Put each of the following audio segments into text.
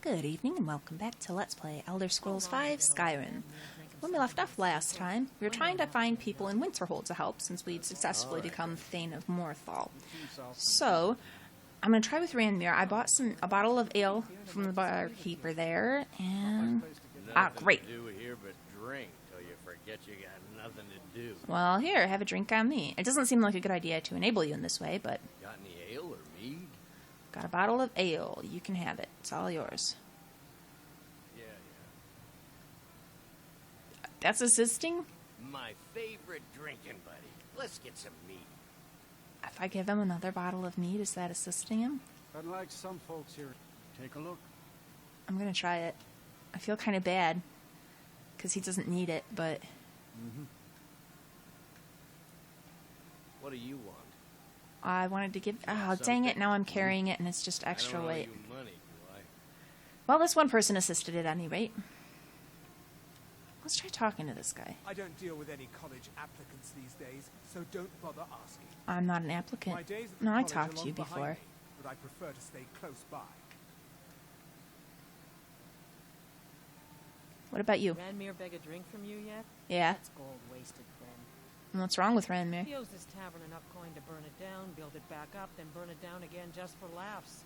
Good evening and welcome back to Let's Play Elder Scrolls V Skyrim. When we left off last time, we were trying to find people in Winterhold to help since we'd successfully become Thane of Morthal. So, I'm going to try with Randmir. I bought a bottle of ale from the barkeeper there, and... great. Well, here, have a drink on me. It doesn't seem like a good idea to enable you in this way, but... Got any ale or mead? Got a bottle of ale. You can have it. It's all yours. Yeah. That's assisting? My favorite drinking buddy. Let's get some mead. If I give him another bottle of mead, is that assisting him? Unlike some folks here, take a look. I'm gonna try it. I feel kind of bad, because he doesn't need it, but... What do you want? I wanted to give... Oh, dang it, now I'm carrying it and it's just extra weight. I don't owe you money, do I? Well, this one person assisted at any rate. Let's try talking to this guy. I don't deal with any college applicants these days, so don't bother asking. I'm not an applicant. My days at No, I college talked are to you long behind before. me, but I prefer to stay close by. What about you? Randmir beg a drink from you yet? Yeah. That's gold wasted, friend. And what's wrong with Randmir? He owes this tavern enough coin to burn it down, build it back up, then burn it down again just for laughs.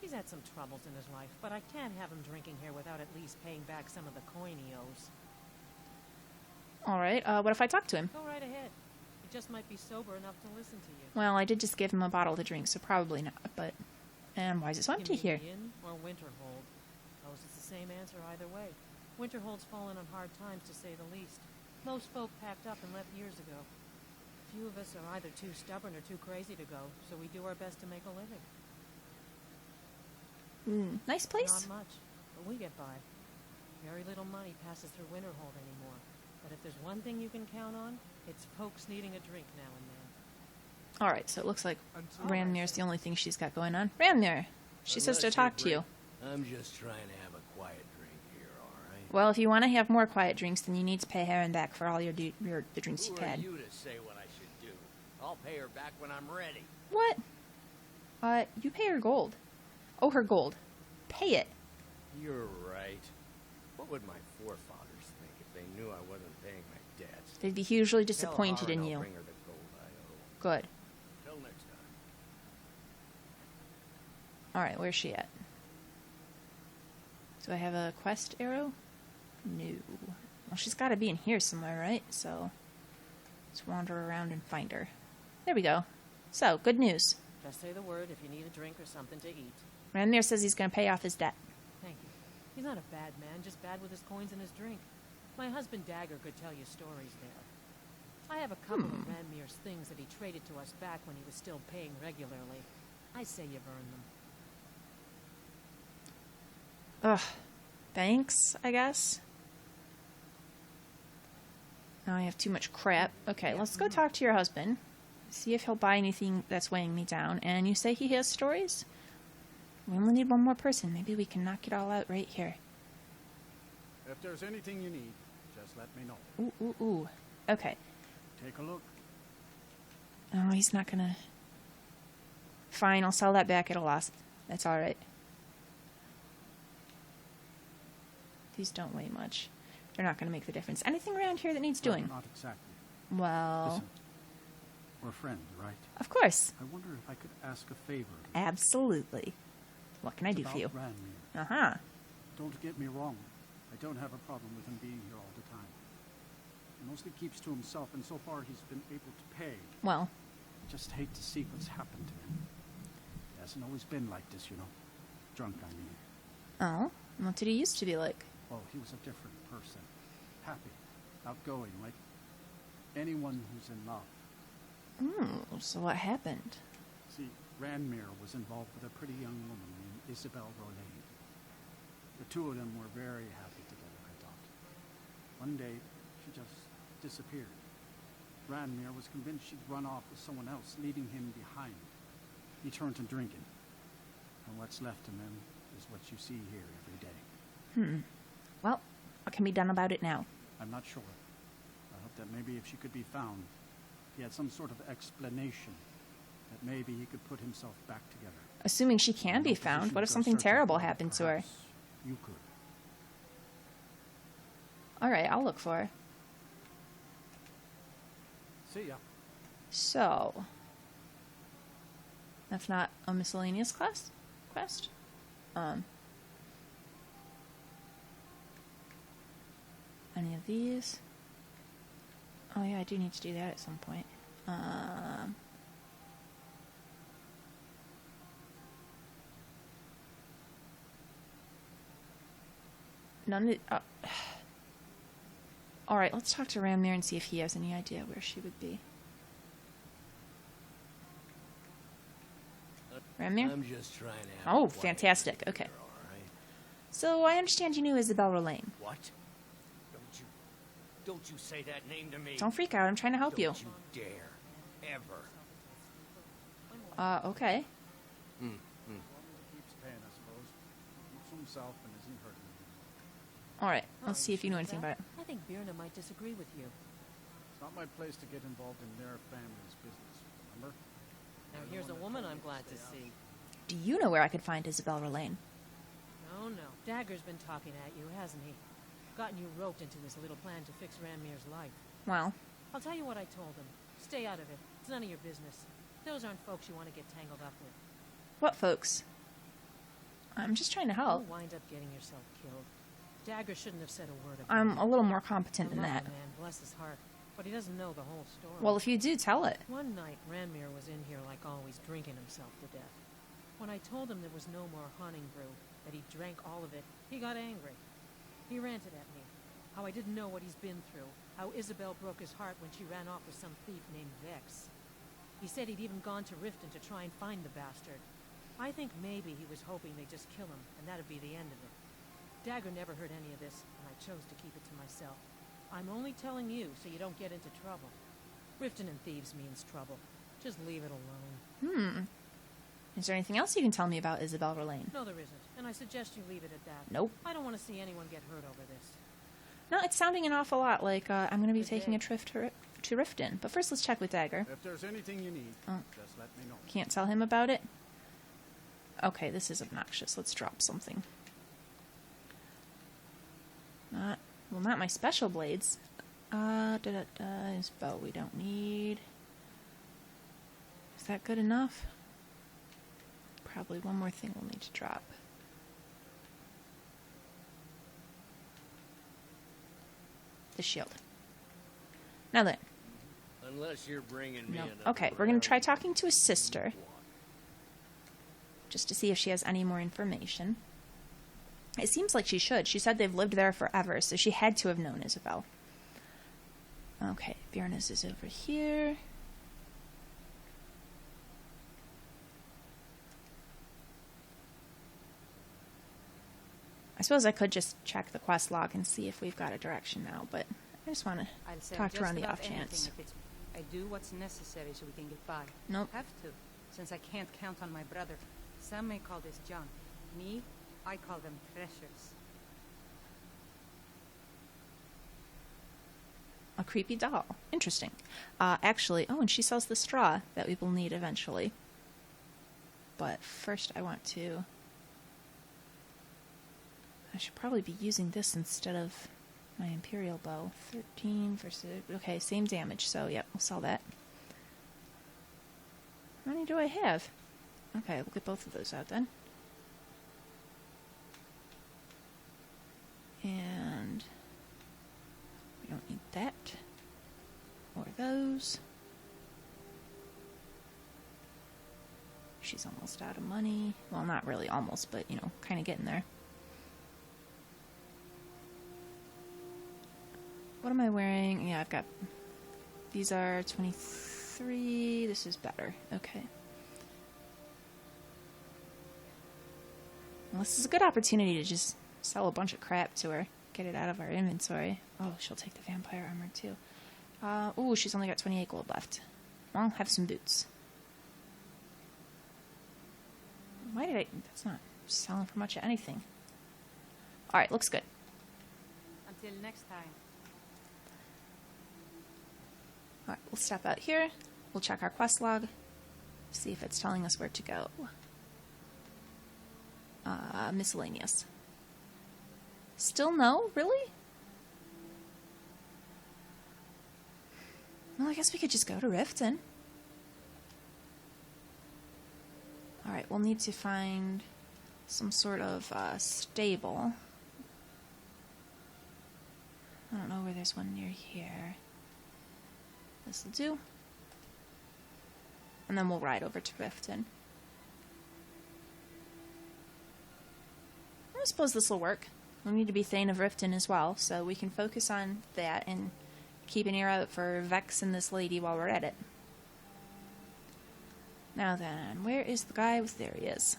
He's had some troubles in his life, but I can't have him drinking here without at least paying back some of the coin he owes. Alright, what if I talk to him? Go right ahead. He just might be sober enough to listen to you. Well, I did just give him a bottle to drink, so probably not, but... And why is it so empty here? Inn or Winterhold? Suppose it's the same answer either way. Winterhold's fallen on hard times, to say the least. Most folk packed up and left years ago. Few of us are either too stubborn or too crazy to go, so we do our best to make a living. Nice place. Not much, but we get by. Very little money passes through Winterhold anymore. But if there's one thing you can count on, it's folks needing a drink now and then. Alright, so it looks like Randmir's the only thing she's got going on. Randmir! She says to talk to you. I'm just trying to have a quiet drink here, alright? Well, if you want to have more quiet drinks, then you need to pay Heron back for all the drinks you've Who are had. you to say what I should do? I'll pay her back when I'm ready. What? You pay her gold. Oh, her gold. Pay it. You're right. What would my forefathers think if they knew I wasn't paying my debts? They'd be hugely Tell disappointed Harren in I'll you. bring her the gold I owe. Good. Till next time. Alright, where's she at? Do I have a quest arrow? No. Well, she's got to be in here somewhere, right? So, let's wander around and find her. There we go. So, good news. Just say the word if you need a drink or something to eat. Randmir says he's going to pay off his debt. Thank you. He's not a bad man, just bad with his coins and his drink. My husband Dagger could tell you stories there. I have a couple of Randmir's things that he traded to us back when he was still paying regularly. I say you've earned them. Ugh. Thanks, I guess. Now I have too much crap. Okay, let's go talk to your husband. See if he'll buy anything that's weighing me down. And you say he has stories? We only need one more person. Maybe we can knock it all out right here. If there's anything you need, just let me know. Ooh. Okay. Take a look. Oh, he's not gonna... Fine, I'll sell that back at a loss. That's alright. These don't weigh much. They're not gonna make the difference. Anything around here that needs doing? Not exactly. Well... Listen, we're friends, right? Of course. I wonder if I could ask a favor. Absolutely. What can I do for you? Randmir. Uh-huh. Don't get me wrong. I don't have a problem with him being here all the time. He mostly keeps to himself, and so far he's been able to pay. Well... I just hate to see what's happened to him. He hasn't always been like this, you know. Drunk, I mean. Oh? What did he used to be like? Well, he was a different person. Happy, outgoing, like anyone who's in love. So what happened? See, Randmir was involved with a pretty young woman named Isabel Rollade. The two of them were very happy together, I thought. One day, she just disappeared. Randmir was convinced she'd run off with someone else, leaving him behind. He turned to drinking. And what's left of him is what you see here every day. Well, what can be done about it now? I'm not sure. I hope that maybe if she could be found, he had some sort of explanation, that maybe he could put himself back together. Assuming she can be found, what if something terrible happened to her? you could. Alright, I'll look for her. See ya. So, that's not a miscellaneous quest? Any of these? Oh yeah, I do need to do that at some point. None of Alright, let's talk to Randmir and see if he has any idea where she would be. Randmir? I'm just trying to have Oh, a quiet fantastic. night Okay. here, all right? So, I understand you knew Isabel Rolane. What? Don't you say that name to me. Don't freak out, I'm trying to help you. Don't you dare. Ever. Okay. Keeps paying, I suppose. Keeps to himself and isn't hurting anyone. Alright, let's see if you know anything about it. I think Birna might disagree with you. It's not my place to get involved in their family's business, remember? Now here's a woman I'm glad to see. Do you know where I could find Isabel Rolane? Oh no, Dagger's been talking at you, hasn't he? Gotten you roped into his little plan to fix Randmir's life. Well, I'll tell you what I told him. Stay out of it. It's none of your business. Those aren't folks you want to get tangled up with. what folks? I'm just trying to help. You'll wind up getting yourself killed. Dagger shouldn't have said a word about I'm it. a little more competent I than love that. the man, bless his heart. But he doesn't know the whole story. Well, if you do, tell it. One night, Randmir was in here like always, drinking himself to death. When I told him there was no more hunting brew, that he drank all of it, he got angry. He ranted at me. How I didn't know what he's been through. How Isabel broke his heart when she ran off with some thief named Vex. He said he'd even gone to Riften to try and find the bastard. I think maybe he was hoping they'd just kill him, and that'd be the end of it. Dagger never heard any of this, and I chose to keep it to myself. I'm only telling you so you don't get into trouble. Riften and Thieves means trouble. Just leave it alone. Is there anything else you can tell me about Isabel Rolane? No, there isn't, and I suggest you leave it at that. Nope. I don't want to see anyone get hurt over this. No, it's sounding an awful lot like I'm going to be Good taking day. a trip to Riften. But first, let's check with Dagger. If there's anything you need, Oh. just let me know. Can't tell him about it? Okay, this is obnoxious. Let's drop something. Not my special blades. His bow we don't need. Is that good enough? Probably one more thing we'll need to drop. The shield. Now then. Unless you're bringing me No. another Okay, we're going to try round. talking to his sister. Just to see if she has any more information. It seems like she should. She said they've lived there forever, so she had to have known Isabel. Okay, Bjornus is over here. I suppose I could just check the quest log and see if we've got a direction now, but I just want to I'll sell talk to her just on the about off chance. anything if it's, I do what's necessary so we can get by. Nope. Have to, since I can't count on my brother. Some may call this junk. Me, I call them treasures. A creepy doll. Interesting. Actually, and she sells the straw that we will need eventually. But first I should probably be using this instead of my Imperial bow. 13 versus... Okay, same damage, so yep, we'll sell that. How many do I have? Okay, we'll get both of those out then. And... we don't need that. Or those. She's almost out of money. Well, not really almost, but, kind of getting there. What am I wearing? Yeah, I've got... These are 23. This is better. Okay. Well, this is a good opportunity to just sell a bunch of crap to her. Get it out of our inventory. Oh, she'll take the vampire armor, too. Ooh, she's only got 28 gold left. Well, have some boots. Why did I... That's not selling for much of anything. Alright, looks good. Until next time. Alright, we'll step out here. We'll check our quest log. See if it's telling us where to go. Miscellaneous. Still no? Really? Well, I guess we could just go to Riften. Alright, we'll need to find some sort of stable. I don't know where there's one near here. This'll do. And then we'll ride over to Riften. I suppose this will work. We need to be Thane of Riften as well, so we can focus on that and keep an ear out for Vex and this lady while we're at it. Now then, where is the guy? There he is.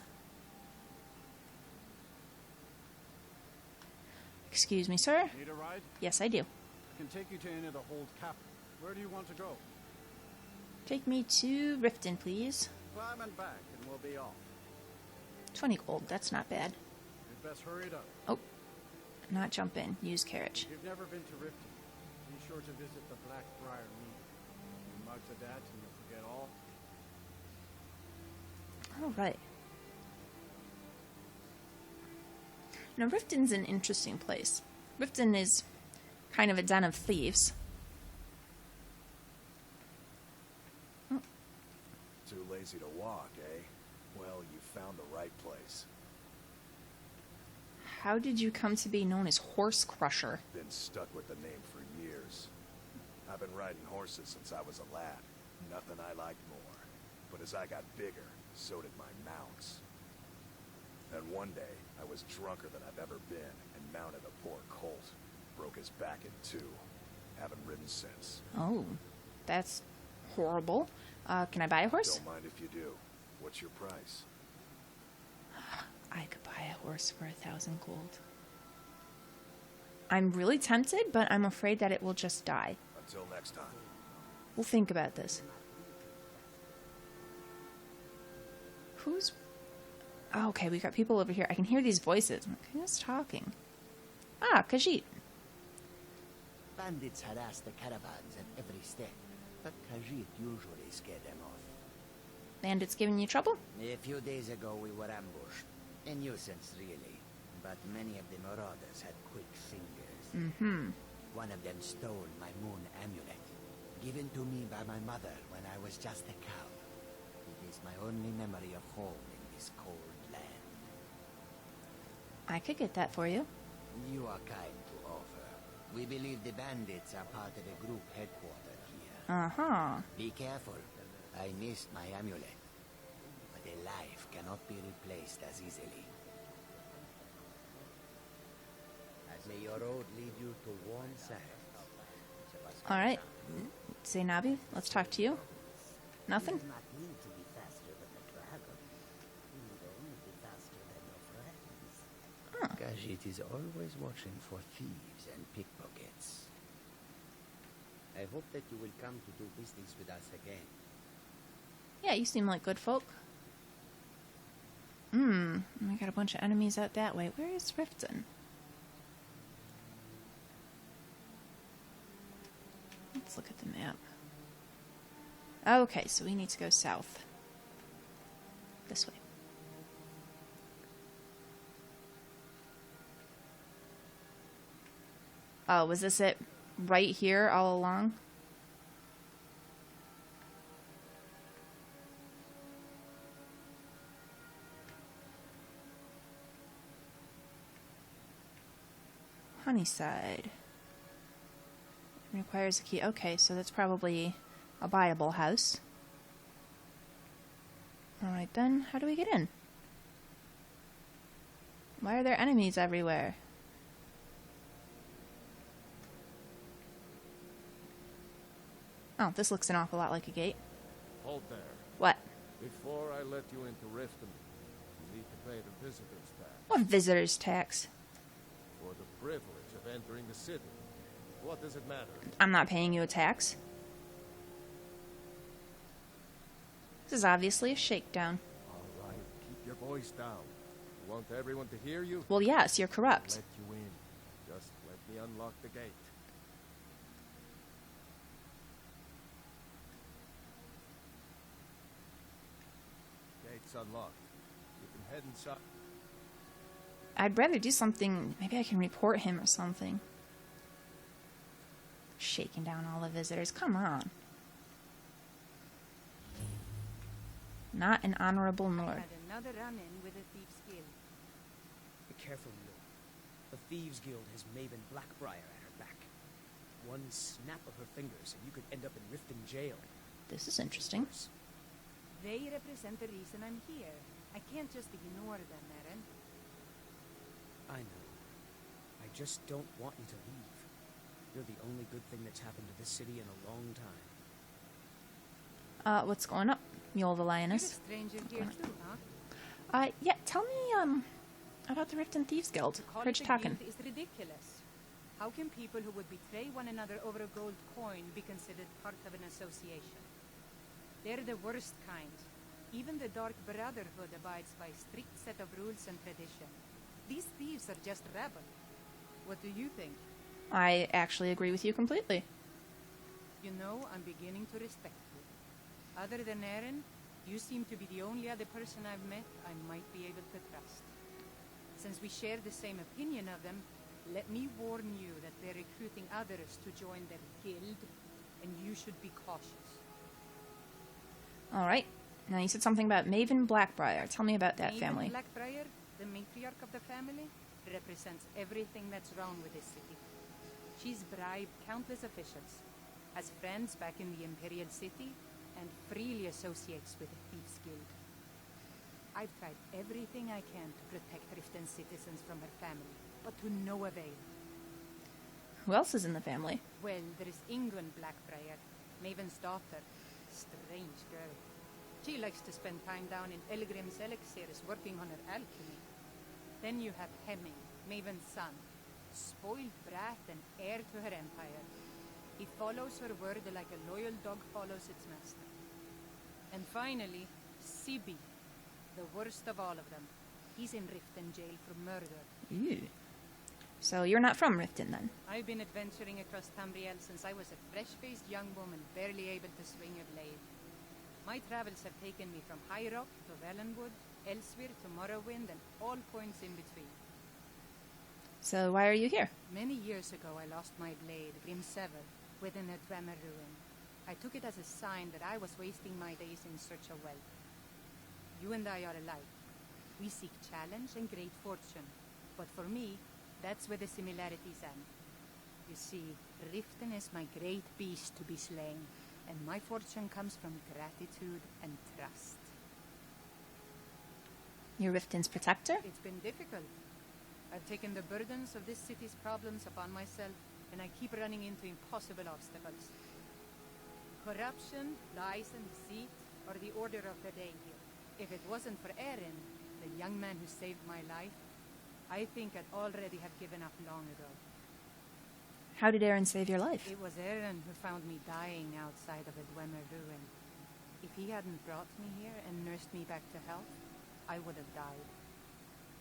Excuse me, sir? Need a ride? Yes, I do. I can take you to any of the hold cap. Where do you want to go? Take me to Riften, please. Climb and back, and we'll be off. 20 gold, that's not bad. You'd best hurry it up. Oh, not jump in. Use carriage. If you've never been to Riften, be sure to visit the Blackbriar Mead. You mug to that, and you'll forget all. Alright. Now, Riften's an interesting place. Riften is kind of a den of thieves. Too lazy to walk, eh? Well, you found the right place. How did you come to be known as Horse Crusher? Been stuck with the name for years. I've been riding horses since I was a lad. Nothing I liked more. But as I got bigger, so did my mounts. And one day, I was drunker than I've ever been and mounted a poor colt. Broke his back in two. Haven't ridden since. Oh, that's horrible. Can I buy a horse? Don't mind if you do. What's your price? I could buy a horse for 1,000 gold. I'm really tempted, but I'm afraid that it will just die. Until next time. We'll think about this. Who's... Oh, okay, we got people over here. I can hear these voices. Who's talking? Ah, Khajiit. Bandits harass the caravans at every step, but Khajiit usually scare them off. Bandits giving you trouble? A few days ago we were ambushed. A nuisance, really. But many of the marauders had quick fingers. Mm-hmm. One of them stole my moon amulet, given to me by my mother when I was just a cow. It is my only memory of home in this cold land. I could get that for you. You are kind to offer. We believe the bandits are part of a group headquartered here. Uh-huh. Be careful. I missed my amulet. But a life cannot be replaced as easily. May your road lead you to warm sands. Alright. Zainabi, let's talk to you. Nothing? Do not need to be faster than the dragon. You need only be faster than your friends. Khajiit is always watching for thieves and pickpockets. I hope that you will come to do business with us again. Yeah, you seem like good folk. We got a bunch of enemies out that way. Where is Riften? Let's look at the map. Okay, so we need to go south. This way. Oh, was this it right here all along? Honeyside. Requires a key. Okay, so that's probably a buyable house. Alright then, how do we get in? Why are there enemies everywhere? Oh, this looks an awful lot like a gate. Hold there. What? Before I let you into Riften, you need to pay the visitor's tax. What visitor's tax? For the privilege of entering the city. What does it matter? I'm not paying you a tax. This is obviously a shakedown. All right, keep your voice down. You want everyone to hear you? Well, yes, you're corrupt. Let you in. Just let me unlock the gate. Gate's unlocked. You can head inside. I'd rather do something. Maybe I can report him or something. Shaking down all the visitors. Come on. Not an honorable Nord. Had another run-in with the Thieves Guild. Be careful, Lord. The Thieves Guild has Maven Blackbriar at her back. One snap of her fingers and you could end up in Riften jail. This is interesting. They represent the reason I'm here. I can't just ignore them, Eren. I know. I just don't want you to leave. You're the only good thing that's happened to this city in a long time. What's going up, Mule the You're a Lioness? stranger here too, huh? Yeah, tell me, about the Riften Thieves Guild. To call Heard it you a talking. guild is ridiculous. How can people who would betray one another over a gold coin be considered part of an association? They're the worst kind. Even the Dark Brotherhood abides by a strict set of rules and tradition. These thieves are just rabble. What do you think? I actually agree with you completely. You know, I'm beginning to respect you. Other than Eren, you seem to be the only other person I've met I might be able to trust. Since we share the same opinion of them, let me warn you that they're recruiting others to join their guild, and you should be cautious. Alright. Now you said something about Maven Blackbriar. Tell me about that Maven family. Blackbriar, the matriarch of the family, represents everything that's wrong with this city. She's bribed countless officials, has friends back in the Imperial City, and freely associates with the Thieves Guild. I've tried everything I can to protect Riften citizens from her family, but to no avail. Who else is in the family? Well, there is Ingun Blackbriar, Maven's daughter. Strange girl. She likes to spend time down in Elgrim's elixirs working on her alchemy. Then you have Hemming, Maven's son. Spoiled brat and heir to her empire. He follows her word like a loyal dog follows its master. And finally, Sibi, the worst of all of them. He's in Riften jail for murder. Ew. So you're not from Riften, then? I've been adventuring across Tamriel since I was a fresh-faced young woman barely able to swing a blade. My travels have taken me from High Rock to Valenwood, Elsewhere to Morrowind, and all points in between. So why are you here? Many years ago I lost my blade, Grimsever, within a Dwemer ruin. I took it as a sign that I was wasting my days in search of wealth. You and I are alike. We seek challenge and great fortune. But for me, that's where the similarities end. You see, Riften is my great beast to be slain, and my fortune comes from gratitude and trust. You're Riften's protector? It's been difficult. I've taken the burdens of this city's problems upon myself, and I keep running into impossible obstacles. Corruption, lies, and deceit are the order of the day here. If it wasn't for Eren, the young man who saved my life, I think I'd already have given up long ago. How did Eren save your life? It was Eren who found me dying outside of a Dwemer ruin. If he hadn't brought me here and nursed me back to health, I would have died.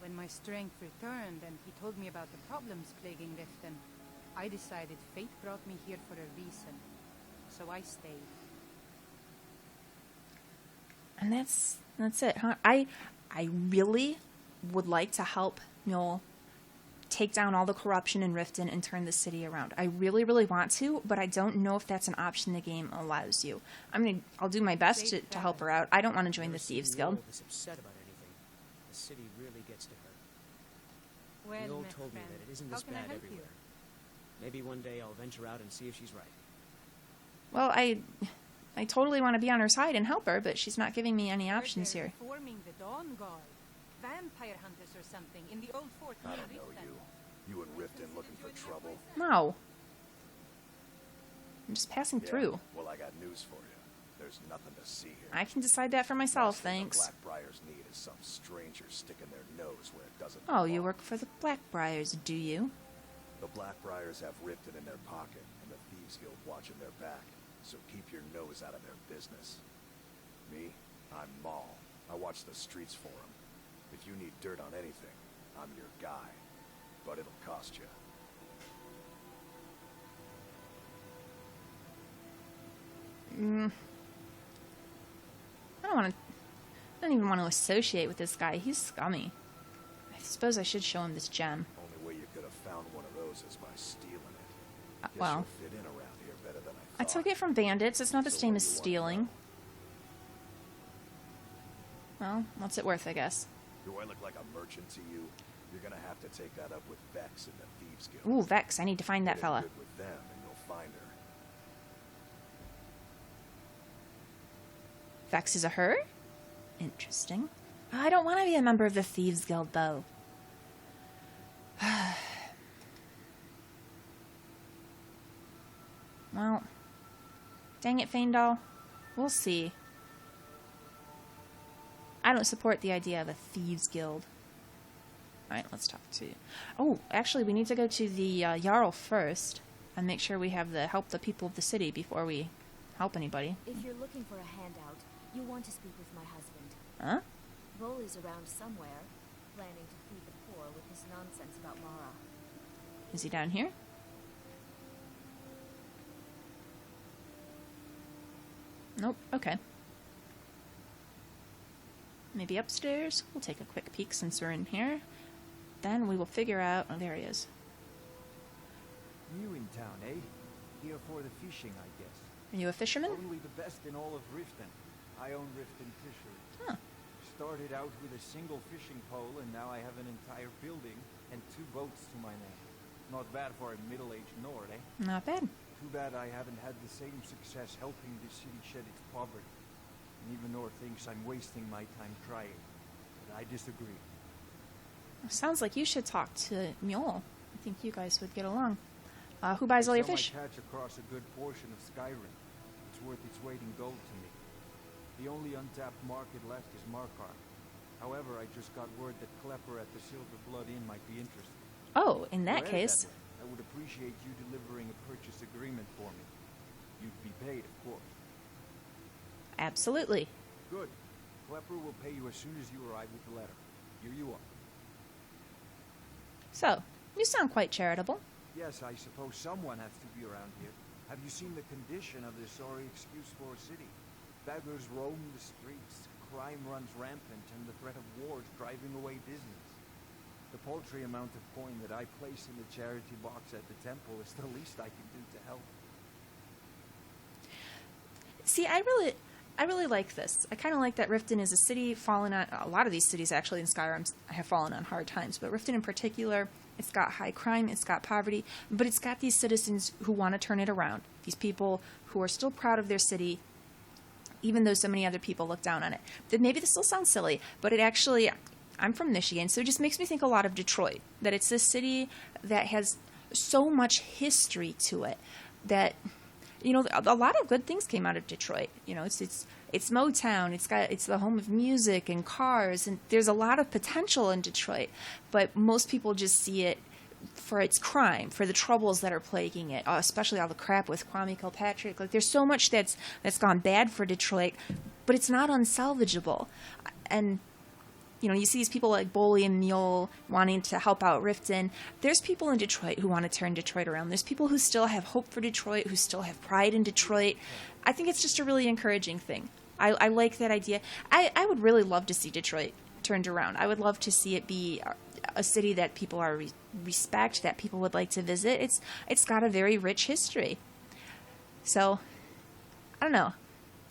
When my strength returned and he told me about the problems plaguing Riften, I decided fate brought me here for a reason. So I stayed. And that's it, huh? I really would like to help Mjol take down all the corruption in Riften and turn the city around. I really, really want to, but I don't know if that's an option the game allows you. I'll do my best to help her out. I don't want to join the Thieves Guild. This upset about anything. The city really gets to her. Well, Mjol my told me friend, that it isn't how this can I bad help you? everywhere. Maybe one day I'll venture out and see if she's right. Well, I totally want to be on her side and help her, but she's not giving me any options here. Forming the Dawn Guard. Vampire hunters or something in the old fort I near don't know Riften. you. You and Riften looking for trouble? No. I'm just passing Yeah, through. well, I got news for you. There's nothing to see here. I can decide that for myself, Last thing thanks. The Blackbriars need is some stranger sticking their nose where it doesn't Oh, you belong. work for the Blackbriars, do you? The Blackbriars have Riften in their pocket, and the Thieves Guild watching their back. So keep your nose out of their business. Me, I'm Maul. I watch the streets for them. If you need dirt on anything, I'm your guy. But it'll cost you. I don't even want to associate with this guy. He's scummy. I suppose I should show him this gem. Only way you could have found one of those is by stealing it. Guess Well, you'll fit in around here better than I took it from bandits. It's not the So same what as do you want stealing. Well, what's it worth, I guess? Do I look like a merchant to you? You're gonna have to take that up with Vex in the Thieves Guild. Ooh, Vex. I need to find that Get in fella. good with them and you'll find her. Vex is a her? Interesting. I don't want to be a member of the Thieves Guild, though. Well, dang it, Faendal. We'll see. I don't support the idea of a Thieves Guild. Alright, let's talk to you. Oh, actually, we need to go to the Jarl first and make sure we have help the people of the city before we help anybody. If you're looking for a handout, you want to speak with my husband. Huh? Vol is around somewhere, planning to feed the poor with his nonsense about Mara. Is he down here? Nope. Okay. Maybe upstairs? We'll take a quick peek since we're in here. Then we will figure out... Oh, there he is. New in town, eh? Here for the fishing, I guess. Are you a fisherman? Only the best in all of Riften. I own Riften Fishery. Huh. Started out with a single fishing pole, and now I have an entire building and 2 boats to my name. Not bad for a middle-aged Nord, eh? Not bad. Too bad I haven't had the same success helping the city shed its poverty. And even Nord thinks I'm wasting my time trying. But I disagree. Sounds like you should talk to Mjol. I think you guys would get along. Who buys all your Sell fish? my catch across a good portion of Skyrim. It's worth its weight in gold to me. The only untapped market left is Markarth. However, I just got word that Klepper at the Silver Blood Inn might be interested. Oh, in that Whereas case... I would appreciate you delivering a purchase agreement for me. You'd be paid, of course. Absolutely. Good. Klepper will pay you as soon as you arrive with the letter. Here you are. So, you sound quite charitable. Yes, I suppose someone has to be around here. Have you seen the condition of this sorry excuse for a city? Beggars roam the streets, crime runs rampant, and the threat of war is driving away business. The paltry amount of coin that I place in the charity box at the temple is the least I can do to help. See, I really like this. I kind of like that Riften is a city fallen on... A lot of these cities, actually, in Skyrim have fallen on hard times. But Riften in particular, it's got high crime, it's got poverty, but it's got these citizens who want to turn it around. These people who are still proud of their city, even though so many other people look down on it. That maybe this still sounds silly, but it actually... I'm from Michigan, so it just makes me think a lot of Detroit. That it's a city that has so much history to it that... You know, a lot of good things came out of Detroit. You know, it's Motown. It's the home of music and cars, and there's a lot of potential in Detroit. But most people just see it for its crime, for the troubles that are plaguing it, especially all the crap with Kwame Kilpatrick. Like, there's so much that's gone bad for Detroit, but it's not unsalvageable. And you know, you see these people like Boley and Mule wanting to help out Riften. There's people in Detroit who want to turn Detroit around. There's people who still have hope for Detroit, who still have pride in Detroit. I think it's just a really encouraging thing. I like that idea. I would really love to see Detroit turned around. I would love to see it be a city that people are respect, that people would like to visit. It's got a very rich history. So, I don't know.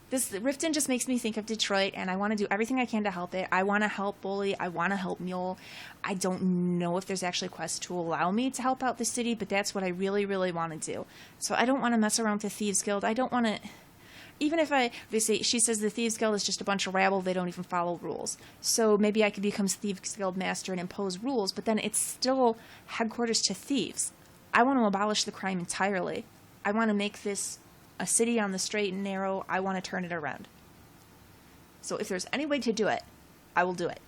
This Riften just makes me think of Detroit, and I want to do everything I can to help it. I want to help Bully. I want to help Mule. I don't know if there's actually quests to allow me to help out the city, but that's what I really, really want to do. So I don't want to mess around with the Thieves Guild. I don't want to... Even if they say, she says the Thieves Guild is just a bunch of rabble, they don't even follow rules. So maybe I could become Thieves Guild Master and impose rules, but then it's still headquarters to thieves. I want to abolish the crime entirely. I want to make this a city on the straight and narrow. I want to turn it around. So if there's any way to do it, I will do it.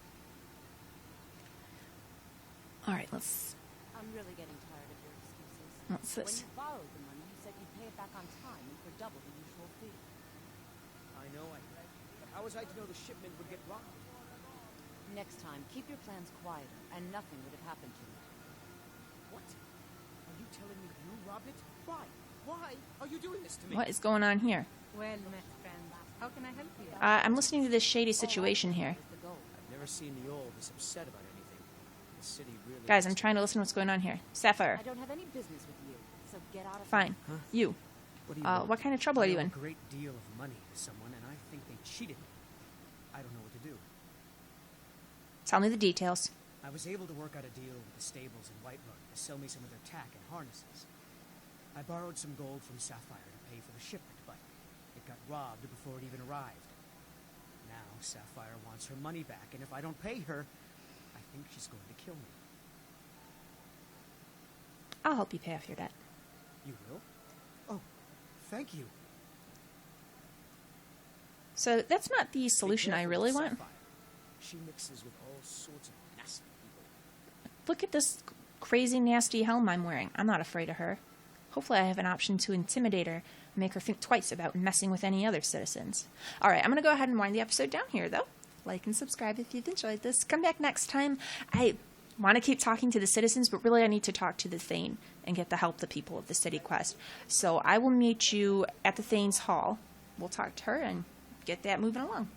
All right, let's... I'm really getting tired of your excuses. What's this? When you borrowed the money, you said you'd pay it back on time and for double the usual fee. I know I had, but how was I to know the shipment would get robbed? Next time, keep your plans quieter, and nothing would have happened to you. What? Are you telling me you robbed it? Why? Why are you doing this to me? What is going on here? Well met, friend. How can I help you? I'm listening to this shady situation here. I've never seen Mjol this upset about anything. the city really... Guys, I'm trying to listen to what's going on here. Sapphire. I don't have any business with you, so get out of Fine. Huh? You. What do you want? What kind of trouble are you I owe in? a great deal of money to someone, and I think they cheated me. I don't know what to do. Tell me the details. I was able to work out a deal with the stables in Whiterun to sell me some of their tack and harnesses. I borrowed some gold from Sapphire to pay for the shipment, but it got robbed before it even arrived. Now Sapphire wants her money back, and if I don't pay her, I think she's going to kill me. I'll help you pay off your debt. You will? Oh, thank you. So that's not the solution I really want. Sapphire. She mixes with all sorts of nasty people. Look at this crazy, nasty helm I'm wearing. I'm not afraid of her. Hopefully I have an option to intimidate her and make her think twice about messing with any other citizens. Alright, I'm going to go ahead and wind the episode down here, though. Like and subscribe if you've enjoyed this. Come back next time. I want to keep talking to the citizens, but really I need to talk to the Thane and get the help the people of the city quest. So I will meet you at the Thane's Hall. We'll talk to her and get that moving along.